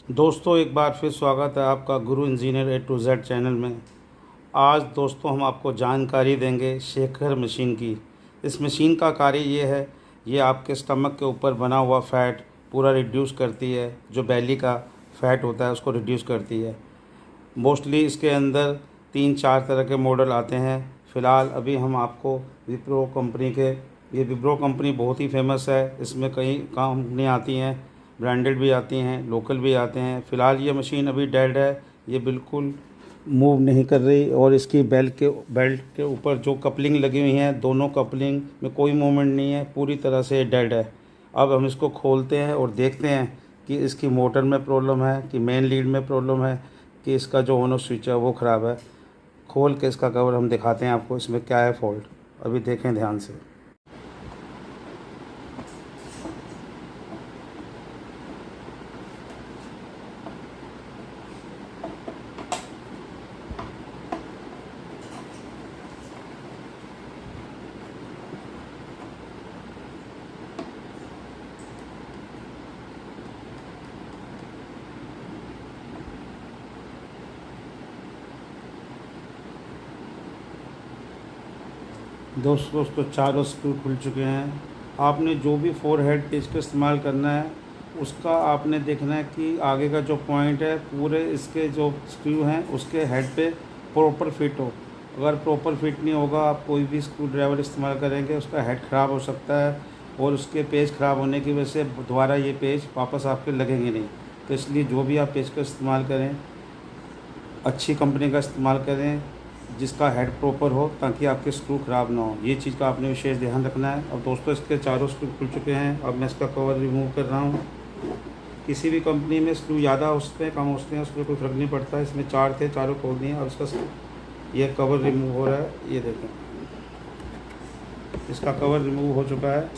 दोस्तों एक बार फिर स्वागत है आपका गुरु engineer A to Z channel में। आज दोस्तों हम आपको जानकारी देंगे शेखर मशीन की। इस मशीन का कार्य ये है, ये आपके स्टमक के ऊपर बना हुआ फ़ैट पूरा रिड्यूस करती है। जो बेली का फ़ैट होता है उसको रिड्यूस करती है। मोस्टली इसके अंदर 3-4 तरह के मॉडल आते हैं। फ़िलहाल अभी हम आपको विप्रो कंपनी के, ये विप्रो कंपनी बहुत ही फेमस है। इसमें कई कंपनियाँ आती हैं, ब्रांडेड भी आती हैं, लोकल भी आते हैं। फ़िलहाल ये मशीन अभी डेड है, ये बिल्कुल मूव नहीं कर रही और इसकी बेल्ट के ऊपर जो कपलिंग लगी हुई हैं, दोनों कपलिंग में कोई मूवमेंट नहीं है, पूरी तरह से डेड है। अब हम इसको खोलते हैं और देखते हैं कि इसकी मोटर में प्रॉब्लम है कि मेन लीड में प्रॉब्लम है कि इसका जो ऑन ऑफ स्विच है वो ख़राब है। खोल के इसका कवर हम दिखाते हैं आपको इसमें क्या है फॉल्ट। अभी देखें ध्यान से। दोस्तों चारों स्क्रू खुल चुके हैं। आपने जो भी 4 हेड पेच का इस्तेमाल करना है उसका आपने देखना है कि आगे का जो पॉइंट है पूरे इसके जो स्क्रू हैं उसके हेड पे प्रॉपर फिट हो। अगर प्रॉपर फिट नहीं होगा, आप कोई भी स्क्रू ड्राइवर इस्तेमाल करेंगे उसका हेड ख़राब हो सकता है और उसके पेच ख़राब होने की वजह से दोबारा ये पेच वापस आपके लगेंगे नहीं। तो इसलिए जो भी आप पेच का इस्तेमाल करें अच्छी कंपनी का इस्तेमाल करें जिसका हेड प्रॉपर हो, ताकि आपके स्क्रू ख़राब ना हो। ये चीज़ का आपने विशेष ध्यान रखना है। अब दोस्तों इसके चारों स्क्रू खुल चुके हैं। अब मैं इसका कवर रिमूव कर रहा हूँ। किसी भी कंपनी में स्क्रू ज़्यादा होते हैं कम होते हैं उसमें कोई फ़र्क नहीं पड़ता। इसमें 4 थे, चारों खोल दिए। अब इसका ये कवर रिमूव हो रहा है, ये देखें इसका कवर रिमूव हो चुका है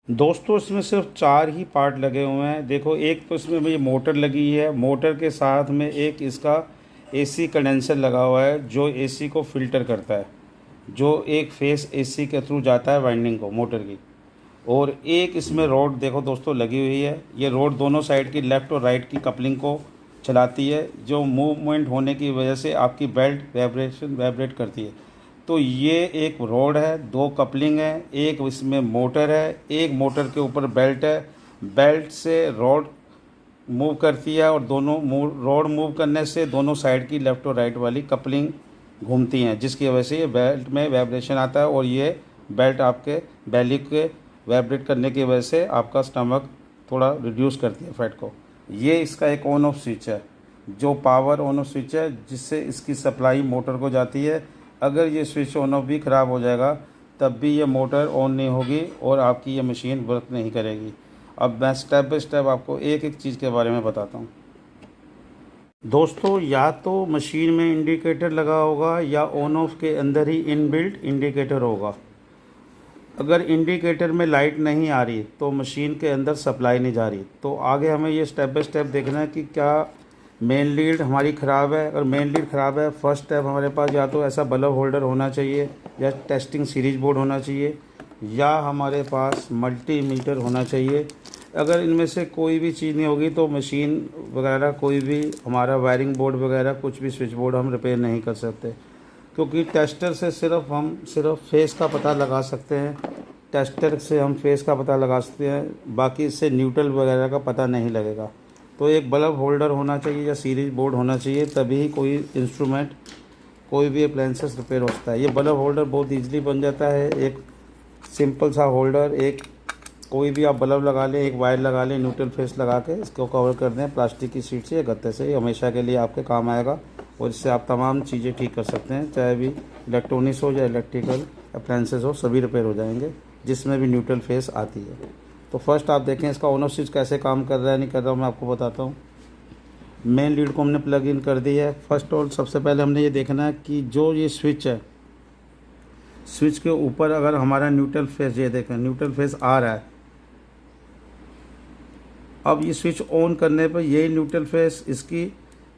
दोस्तों इसमें सिर्फ 4 ही पार्ट लगे हुए हैं। देखो, एक तो इसमें ये मोटर लगी है, मोटर के साथ में एक इसका एसी कंडेंसर लगा हुआ है जो एसी को फ़िल्टर करता है, जो एक फेस एसी के थ्रू जाता है वाइंडिंग को मोटर की। और एक इसमें रॉड देखो दोस्तों लगी हुई है। ये रॉड दोनों साइड की लेफ़्ट और राइट की कपलिंग को चलाती है, जो मूवमेंट होने की वजह से आपकी बेल्ट वाइब्रेट करती है। तो ये एक रॉड है, 2 कपलिंग है, एक इसमें मोटर है, एक मोटर के ऊपर बेल्ट है। बेल्ट से रॉड मूव करती है और दोनों रॉड मूव करने से दोनों साइड की लेफ़्ट और राइट वाली कपलिंग घूमती हैं, जिसकी वजह से ये बेल्ट में वाइब्रेशन आता है और ये बेल्ट आपके बेली के वाइब्रेट करने की वजह से आपका स्टमक थोड़ा रिड्यूस करती है फैट को। ये इसका एक ऑन ऑफ स्विच है, जो पावर ऑन ऑफ स्विच है जिससे इसकी सप्लाई मोटर को जाती है। अगर ये स्विच ऑन ऑफ भी ख़राब हो जाएगा तब भी ये मोटर ऑन नहीं होगी और आपकी ये मशीन वर्क नहीं करेगी। अब मैं स्टेप बाय स्टेप आपको एक एक चीज़ के बारे में बताता हूँ। दोस्तों, या तो मशीन में इंडिकेटर लगा होगा या ऑन ऑफ के अंदर ही इनबिल्ट इंडिकेटर होगा। अगर इंडिकेटर में लाइट नहीं आ रही तो मशीन के अंदर सप्लाई नहीं जा रही। तो आगे हमें ये स्टेप बाय स्टेप देखना है कि क्या मेन लीड हमारी ख़राब है। अगर मेन लीड ख़राब है, फर्स्ट स्टेप हमारे पास या तो ऐसा बल्ब होल्डर होना चाहिए या टेस्टिंग सीरीज बोर्ड होना चाहिए या हमारे पास मल्टीमीटर होना चाहिए। अगर इनमें से कोई भी चीज़ नहीं होगी तो मशीन वगैरह कोई भी हमारा वायरिंग बोर्ड वगैरह कुछ भी स्विच बोर्ड हम रिपेयर नहीं कर सकते, क्योंकि टेस्टर से हम सिर्फ फेस का पता लगा सकते हैं। टेस्टर से हम फेस का पता लगा सकते हैं, बाकी इससे न्यूट्रल वगैरह का पता नहीं लगेगा। तो एक बल्ब होल्डर होना चाहिए या सीरीज बोर्ड होना चाहिए, तभी कोई इंस्ट्रूमेंट कोई भी अप्लायंसेस रिपेयर हो सकता है। ये बल्ब होल्डर बहुत ईजिली बन जाता है। एक सिंपल सा होल्डर, एक कोई भी आप बल्ब लगा लें, एक वायर लगा लें, न्यूट्रल फेस लगा के इसको कवर कर दें प्लास्टिक की शीट से या गत्ते से। ये हमेशा के लिए आपके काम आएगा और इससे आप तमाम चीज़ें ठीक कर सकते हैं, चाहे भी इलेक्ट्रॉनिक्स हो या इलेक्ट्रिकल अप्लायंसेस हो, सभी रिपेयर हो जाएंगे जिसमें भी न्यूट्रल फेस आती है। तो फर्स्ट आप देखें इसका ऑन ऑफ स्विच कैसे काम कर रहा है नहीं कर रहा हूँ, मैं आपको बताता हूँ। मेन लीड को हमने प्लग इन कर दिया है। फर्स्ट और सबसे पहले हमने ये देखना है कि जो ये स्विच है, स्विच के ऊपर अगर हमारा न्यूट्रल फेस, ये देखें न्यूट्रल फेस आ रहा है। अब ये स्विच ऑन करने पर यही न्यूट्रल फेस, इसकी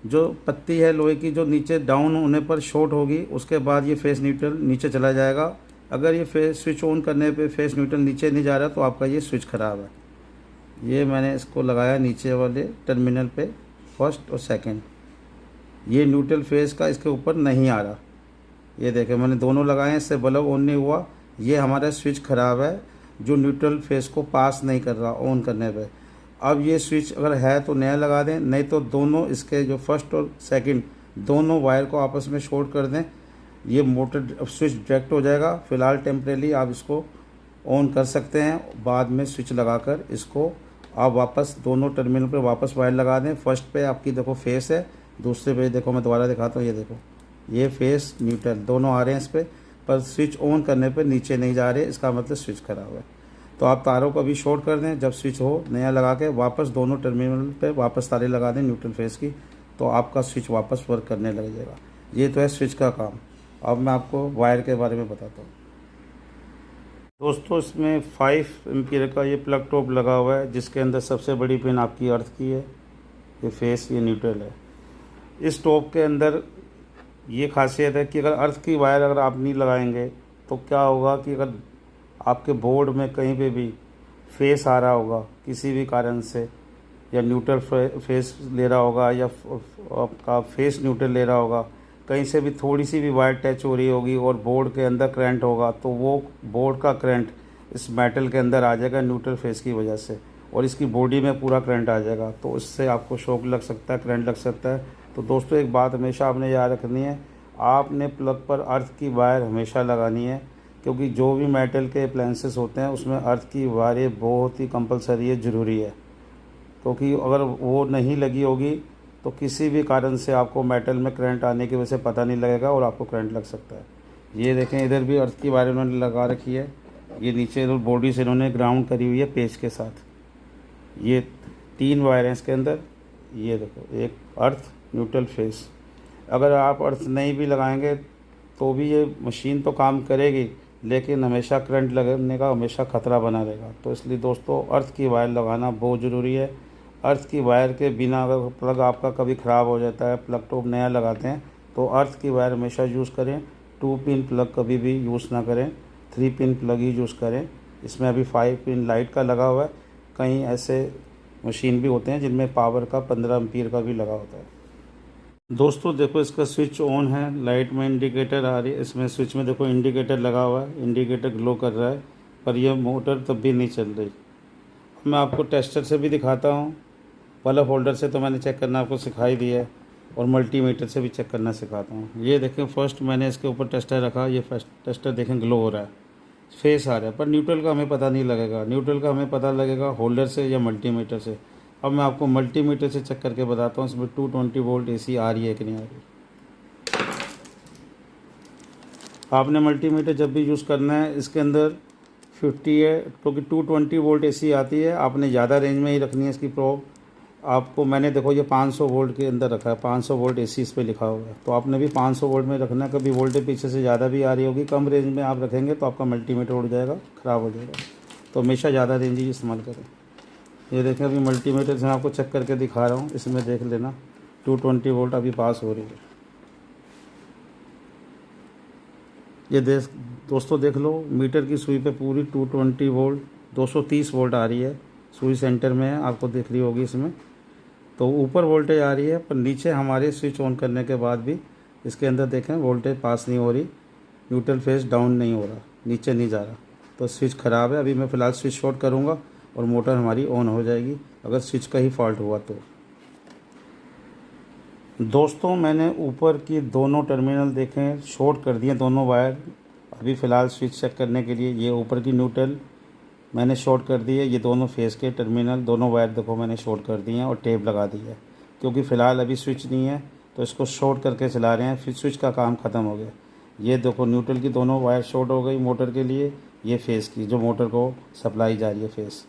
जो पत्ती है लोहे की, जो नीचे डाउन होने पर शॉर्ट होगी, उसके बाद ये फेस न्यूट्रल नीचे चला जाएगा अगर ये फेस स्विच ऑन करने पे फेस न्यूट्रल नीचे नहीं जा रहा तो आपका ये स्विच ख़राब है। ये मैंने इसको लगाया नीचे वाले टर्मिनल पे, फर्स्ट और सेकंड। ये न्यूट्रल फेस का इसके ऊपर नहीं आ रहा। ये देखें मैंने दोनों लगाए हैं, इससे बल्ब ऑन नहीं हुआ। ये हमारा स्विच ख़राब है जो न्यूट्रल फेस को पास नहीं कर रहा ऑन करने पे। अब ये स्विच अगर है तो नया लगा दें, नहीं तो दोनों इसके जो फर्स्ट और सेकंड दोनों वायर को आपस में शॉर्ट कर दें। ये मोटर स्विच डायरेक्ट हो जाएगा। फ़िलहाल टेम्परेली आप इसको ऑन कर सकते हैं, बाद में स्विच लगाकर इसको आप वापस दोनों टर्मिनल पे वापस वायर लगा दें। फर्स्ट पे आपकी देखो फेस है, दूसरे पे देखो मैं दोबारा दिखाता हूँ, ये देखो ये फेस न्यूट्रल दोनों आ रहे हैं इस पर स्विच ऑन करने पे नीचे नहीं जा रहे, इसका मतलब स्विच ख़राब है। तो आप तारों को भी शॉर्ट कर दें, जब स्विच हो नया लगा के वापस दोनों टर्मिनल पे वापस तारे लगा दें न्यूट्रल फेस की, तो आपका स्विच वापस वर्क करने लग जाएगा। ये तो है स्विच का काम। अब मैं आपको वायर के बारे में बताता हूँ। दोस्तों इसमें 5 एम्पीयर का ये प्लग टॉप लगा हुआ है, जिसके अंदर सबसे बड़ी पिन आपकी अर्थ की है, ये फेस ये न्यूट्रल है। इस टॉप के अंदर ये खासियत है कि अगर अर्थ की वायर अगर आप नहीं लगाएंगे तो क्या होगा कि अगर आपके बोर्ड में कहीं पे भी फेस आ रहा होगा किसी भी कारण से, या न्यूट्रल फेस ले रहा होगा या आपका फेस न्यूट्रल ले रहा होगा, कहीं से भी थोड़ी सी भी वायर टच हो रही होगी और बोर्ड के अंदर करंट होगा, तो वो बोर्ड का करंट इस मेटल के अंदर आ जाएगा न्यूट्रल फेस की वजह से, और इसकी बॉडी में पूरा करंट आ जाएगा। तो इससे आपको शॉक लग सकता है, करंट लग सकता है। तो दोस्तों एक बात हमेशा आपने याद रखनी है, आपने प्लग पर अर्थ की वायर हमेशा लगानी है, क्योंकि जो भी मेटल के अप्लायंसेस होते हैं उसमें अर्थ की वायरें बहुत ही कंपलसरी है, ज़रूरी है। क्योंकि अगर वो नहीं लगी होगी तो किसी भी कारण से आपको मेटल में करंट आने की वजह से पता नहीं लगेगा और आपको करंट लग सकता है। ये देखें इधर भी अर्थ की वायर उन्होंने लगा रखी है, ये नीचे बॉडी से इन्होंने ग्राउंड करी हुई है पेच के साथ। ये 3 वायर हैं इसके अंदर, ये देखो एक अर्थ न्यूट्रल फेस। अगर आप अर्थ नहीं भी लगाएंगे तो भी ये मशीन तो काम करेगी, लेकिन हमेशा करंट लगने का हमेशा ख़तरा बना रहेगा। तो इसलिए दोस्तों अर्थ की वायर लगाना बहुत ज़रूरी है। अर्थ की वायर के बिना अगर प्लग आपका कभी ख़राब हो जाता है, प्लग टॉप नया लगाते हैं, तो अर्थ की वायर हमेशा यूज़ करें। 2 पिन प्लग कभी भी यूज़ ना करें, 3 पिन प्लग ही यूज़ करें। इसमें अभी 5 पिन लाइट का लगा हुआ है, कहीं ऐसे मशीन भी होते हैं जिनमें पावर का 15 एम्पीयर का भी लगा होता है। दोस्तों देखो इसका स्विच ऑन है, लाइट में इंडिकेटर आ रही है, इसमें स्विच में देखो इंडिकेटर लगा हुआ है, इंडिकेटर ग्लो कर रहा है, पर यह मोटर तब भी नहीं चल रही। मैं आपको टेस्टर से भी दिखाता हूँ, बल्ब होल्डर से तो मैंने चेक करना आपको सिखाई दिया है, और मल्टीमीटर से भी चेक करना सिखाता हूँ। ये देखें फर्स्ट मैंने इसके ऊपर टेस्टर रखा, ये फर्स्ट टेस्टर देखें ग्लो हो रहा है, फेस आ रहा है, पर न्यूट्रल का हमें पता नहीं लगेगा। न्यूट्रल का हमें पता लगेगा होल्डर से या मल्टीमीटर से। अब मैं आपको मल्टीमीटर से चेक करके बताता हूँ इसमें 220 वोल्ट AC आ रही है कि नहीं आ रही। आपने मल्टीमीटर जब भी यूज़ करना है इसके अंदर 50 है, क्योंकि 220 वोल्ट AC आती है, आपने ज़्यादा रेंज में ही रखनी है इसकी प्रोब। आपको मैंने देखो ये 500 वोल्ट के अंदर रखा है, 500 वोल्ट AC इस पर लिखा हुआ है, तो आपने भी 500 वोल्ट में रखना है। कभी वोल्टेज पीछे से ज़्यादा भी आ रही होगी, कम रेंज में आप रखेंगे तो आपका मल्टीमीटर उड़ जाएगा, ख़राब हो जाएगा। तो हमेशा ज़्यादा रेंज ही इस्तेमाल करें। ये देखें अभी मल्टीमीटर से मैं आपको चेक करके दिखा रहा हूँ, इसमें देख लेना 220 वोल्ट अभी पास हो रही है। ये दोस्तों देख लो मीटर की सुई पे पूरी 220 वोल्ट 230 वोल्ट आ रही है, सुई सेंटर में है, आपको दिख रही होगी इसमें। तो ऊपर वोल्टेज आ रही है, पर नीचे हमारे स्विच ऑन करने के बाद भी इसके अंदर देखें वोल्टेज पास नहीं हो रही, न्यूट्रल फेस डाउन नहीं हो रहा, नीचे नहीं जा रहा, तो स्विच ख़राब है। अभी मैं फ़िलहाल स्विच शॉर्ट करूँगा और मोटर हमारी ऑन हो जाएगी, अगर स्विच का ही फॉल्ट हुआ तो। दोस्तों मैंने ऊपर की दोनों टर्मिनल देखें शॉर्ट कर दिए, दोनों वायर। अभी फ़िलहाल स्विच चेक करने के लिए ये ऊपर की न्यूट्रल मैंने शॉर्ट कर दी है, ये दोनों फेस के टर्मिनल दोनों वायर देखो मैंने शॉर्ट कर दिए हैं और टेप लगा दी है, क्योंकि फ़िलहाल अभी स्विच नहीं है तो इसको शॉर्ट करके चला रहे हैं, फिर स्विच का काम ख़त्म हो गया। ये देखो न्यूट्रल की दोनों वायर शॉर्ट हो गई मोटर के लिए, ये फेस की जो मोटर को सप्लाई जा रही है फेस।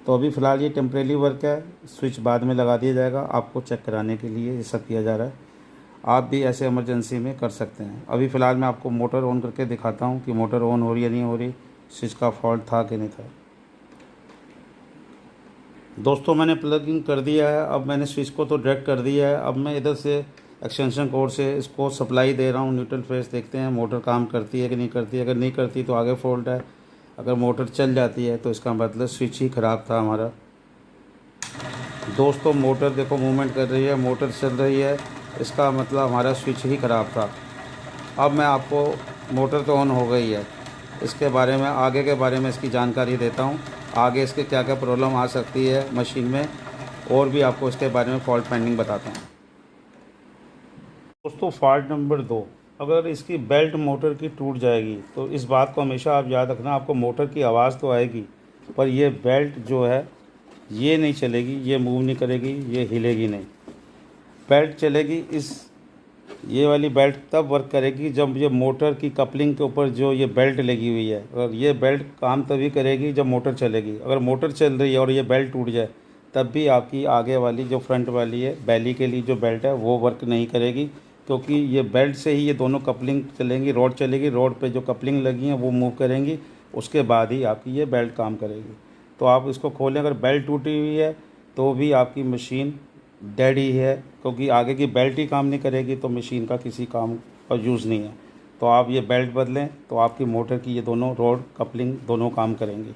तो अभी फ़िलहाल ये टेम्परेरी वर्क है, स्विच बाद में लगा दिया जाएगा, आपको चेक कराने के लिए ये सब किया जा रहा है। आप भी ऐसे इमरजेंसी में कर सकते हैं। अभी फ़िलहाल मैं आपको मोटर ऑन करके दिखाता हूँ कि मोटर ऑन हो रही है नहीं हो रही, स्विच का फॉल्ट था कि नहीं था। दोस्तों मैंने प्लग इन कर दिया है, अब मैंने स्विच को तो डायरेक्ट कर दिया है। अब मैं इधर से एक्सटेंशन कोड से इसको सप्लाई दे रहा हूँ न्यूट्रल फेस। देखते हैं मोटर काम करती है कि नहीं करती है। अगर नहीं करती तो आगे फॉल्ट है, अगर मोटर चल जाती है तो इसका मतलब स्विच ही ख़राब था हमारा। दोस्तों मोटर देखो मूवमेंट कर रही है, मोटर चल रही है, इसका मतलब हमारा स्विच ही ख़राब था। अब मैं आपको, मोटर तो ऑन हो गई है, इसके बारे में आगे के बारे में इसकी जानकारी देता हूँ। आगे इसके क्या क्या प्रॉब्लम आ सकती है मशीन में, और भी आपको इसके बारे में फॉल्ट फाइंडिंग बताता हूँ। दोस्तों फॉल्ट नंबर 2, अगर इसकी बेल्ट मोटर की टूट जाएगी तो इस बात को हमेशा आप याद रखना, आपको मोटर की आवाज़ तो आएगी पर ये बेल्ट जो है ये नहीं चलेगी, ये मूव नहीं करेगी, ये हिलेगी नहीं। बेल्ट चलेगी ये वाली बेल्ट तब वर्क करेगी जब ये मोटर की कपलिंग के ऊपर जो ये बेल्ट लगी हुई है, और ये बेल्ट काम तभी करेगी जब मोटर चलेगी। अगर मोटर चल रही है और ये बेल्ट टूट जाए तब भी आपकी आगे वाली जो फ्रंट वाली है बैली के लिए जो बेल्ट है वो वर्क नहीं करेगी, क्योंकि ये बेल्ट से ही ये दोनों कपलिंग चलेंगी, रॉड चलेगी, रॉड पे जो कपलिंग लगी हैं वो मूव करेंगी, उसके बाद ही आपकी ये बेल्ट काम करेगी। तो आप इसको खोलें, अगर बेल्ट टूटी हुई है तो भी आपकी मशीन डेड ही है, क्योंकि आगे की बेल्ट ही काम नहीं करेगी तो मशीन का किसी काम का यूज़ नहीं है। तो आप ये बेल्ट बदलें तो आपकी मोटर की ये दोनों रॉड कपलिंग दोनों काम करेंगी।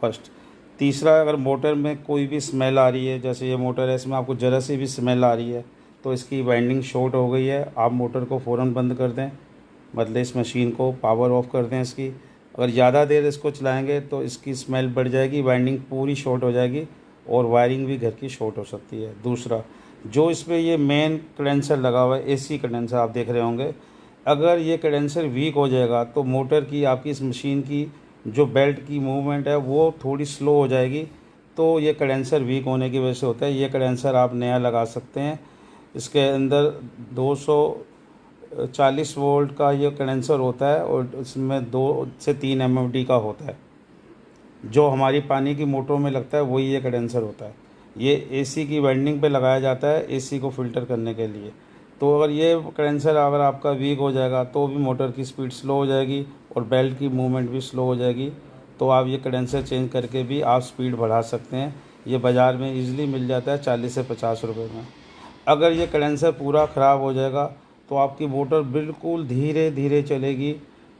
फर्स्ट। तीसरा, अगर मोटर में कोई भी स्मेल आ रही है, जैसे ये मोटर है इसमें आपको ज़रा सी भी स्मेल आ रही है तो इसकी वाइंडिंग शॉर्ट हो गई है, आप मोटर को फ़ौरन बंद कर दें, मतलब इस मशीन को पावर ऑफ कर दें इसकी। अगर ज़्यादा देर इसको चलाएंगे तो इसकी स्मेल बढ़ जाएगी, वाइंडिंग पूरी शॉर्ट हो जाएगी और वायरिंग भी घर की शॉर्ट हो सकती है। दूसरा, जो इसमें ये मेन कंडेंसर लगा हुआ है, एसी कंडेंसर आप देख रहे होंगे, अगर ये कंडेंसर वीक हो जाएगा तो मोटर की, आपकी इस मशीन की जो बेल्ट की मूवमेंट है वो थोड़ी स्लो हो जाएगी। तो ये कंडेंसर वीक होने की वजह से होता है। ये कंडेंसर आप नया लगा सकते हैं। इसके अंदर 240 वोल्ट का ये कंडेंसर होता है और इसमें 2 से 3 एमएमडी का होता है। जो हमारी पानी की मोटरों में लगता है वही ये कंडेंसर होता है। ये एसी की वाइंडिंग पे लगाया जाता है एसी को फ़िल्टर करने के लिए। तो अगर ये कंडेंसर अगर आपका वीक हो जाएगा तो भी मोटर की स्पीड स्लो हो जाएगी और बेल्ट की मूवमेंट भी स्लो हो जाएगी। तो आप ये कंडेंसर चेंज करके भी आप स्पीड बढ़ा सकते हैं। ये बाज़ार में ईज़िली मिल जाता है 40 से 50 रुपये में। अगर ये कंडेंसर पूरा ख़राब हो जाएगा तो आपकी मोटर बिल्कुल धीरे धीरे चलेगी,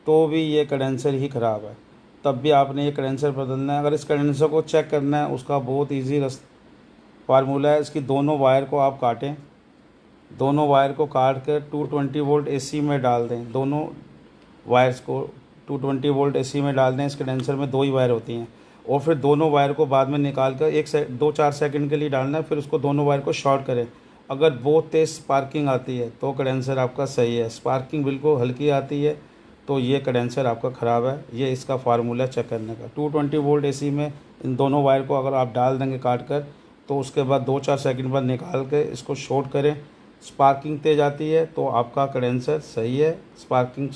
तो भी ये कंडेंसर ही ख़राब है, तब भी आपने ये कंडेंसर बदलना है। अगर इस कंडेंसर को चेक करना है उसका बहुत ईजी फार्मूला है। इसकी दोनों वायर को आप काटें, दोनों वायर को काट कर 220 वोल्ट एसी में डाल दें। दोनों वायर्स को 220 वोल्ट एसी में डाल दें। इस कंडेंसर में 2 ही वायर होती हैं और फिर दोनों वायर को बाद में निकाल कर 2-4 सेकंड के लिए डालना है, फिर उसको दोनों वायर को शॉर्ट करें। अगर बहुत तेज़ स्पार्किंग आती है तो कंडेंसर आपका सही है, स्पार्किंग बिल्कुल हल्की आती है तो ये कंडेंसर आपका ख़राब है। ये इसका फार्मूला चेक करने का। 220 वोल्ट एसी में इन दोनों वायर को अगर आप डाल देंगे काट कर, तो उसके बाद 2-4 सेकंड बाद निकाल के इसको शॉर्ट करें। स्पार्किंग तेज़ आती है तो आपका कंडेंसर सही है, स्पार्किंग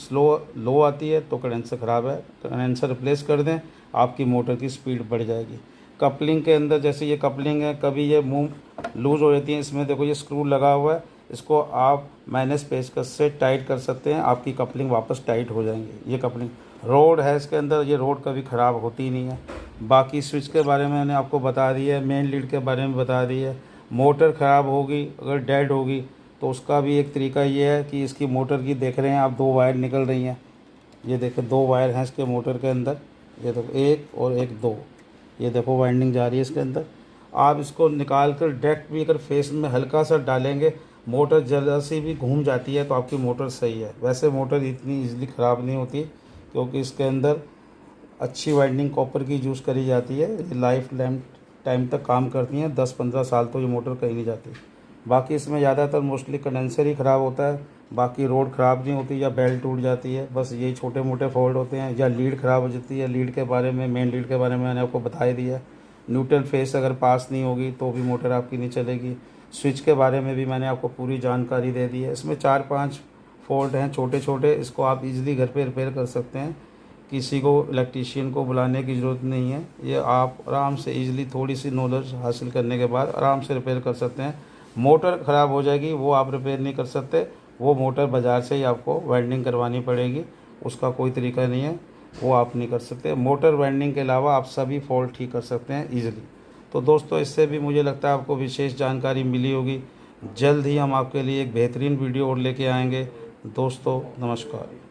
लो आती है तो कंडेंसर ख़राब है। कंडेंसर रिप्लेस कर दें, आपकी मोटर की स्पीड बढ़ जाएगी। कपलिंग के अंदर जैसे ये कपलिंग है, कभी ये मुंह लूज़ हो जाती है, इसमें देखो ये स्क्रू लगा हुआ है, इसको आप माइनस पेचकस से टाइट कर सकते हैं, आपकी कपलिंग वापस टाइट हो जाएंगी। ये कपलिंग रोड है इसके अंदर, ये रोड कभी ख़राब होती नहीं है। बाकी स्विच के बारे में मैंने आपको बता दिया है, मेन लीड के बारे में बता दी है। मोटर ख़राब होगी, अगर डेड होगी तो उसका भी एक तरीका ये है कि इसकी मोटर की देख रहे हैं आप 2 वायर निकल रही हैं, ये देखें 2 वायर हैं इसके मोटर के अंदर, ये देखो 1 और 1 2, ये देखो वाइंडिंग जा रही है इसके अंदर। आप इसको निकाल कर डायरेक्ट भी अगर फेस में हल्का सा डालेंगे, मोटर जरा सी भी घूम जाती है तो आपकी मोटर सही है। वैसे मोटर इतनी ईजिली ख़राब नहीं होती क्योंकि इसके अंदर अच्छी वाइंडिंग कॉपर की यूज़ करी जाती है। ये लाइफ टाइम तक काम करती हैं, 10-15 साल तो ये मोटर कहीं नहीं जाती। बाकी इसमें ज़्यादातर मोस्टली कंडेंसर ही ख़राब होता है, बाकी रोड ख़राब नहीं होती या बेल्ट टूट जाती है, बस यही छोटे मोटे फॉल्ट होते हैं। या लीड ख़राब हो जाती है, लीड के बारे में, मेन लीड के बारे में मैंने आपको बता ही दिया। न्यूट्रल फेस अगर पास नहीं होगी तो भी मोटर आपकी नहीं चलेगी। स्विच के बारे में भी मैंने आपको पूरी जानकारी दे दी है। इसमें 4-5 फॉल्ट हैं छोटे छोटे, इसको आप इजीली घर पे रिपेयर कर सकते हैं, किसी को इलेक्ट्रीशियन को बुलाने की ज़रूरत नहीं है। ये आप आराम से इजीली थोड़ी सी नॉलेज हासिल करने के बाद आराम से रिपेयर कर सकते हैं। मोटर ख़राब हो जाएगी वो आप रिपेयर नहीं कर सकते, वो मोटर बाज़ार से ही आपको वाइंडिंग करवानी पड़ेगी, उसका कोई तरीका नहीं है, वो आप नहीं कर सकते। मोटर वाइंडिंग के अलावा आप सभी फॉल्ट ठीक कर सकते हैं ईज़िली। तो दोस्तों इससे भी मुझे लगता है आपको विशेष जानकारी मिली होगी। जल्द ही हम आपके लिए एक बेहतरीन वीडियो और लेके आएंगे। दोस्तों नमस्कार।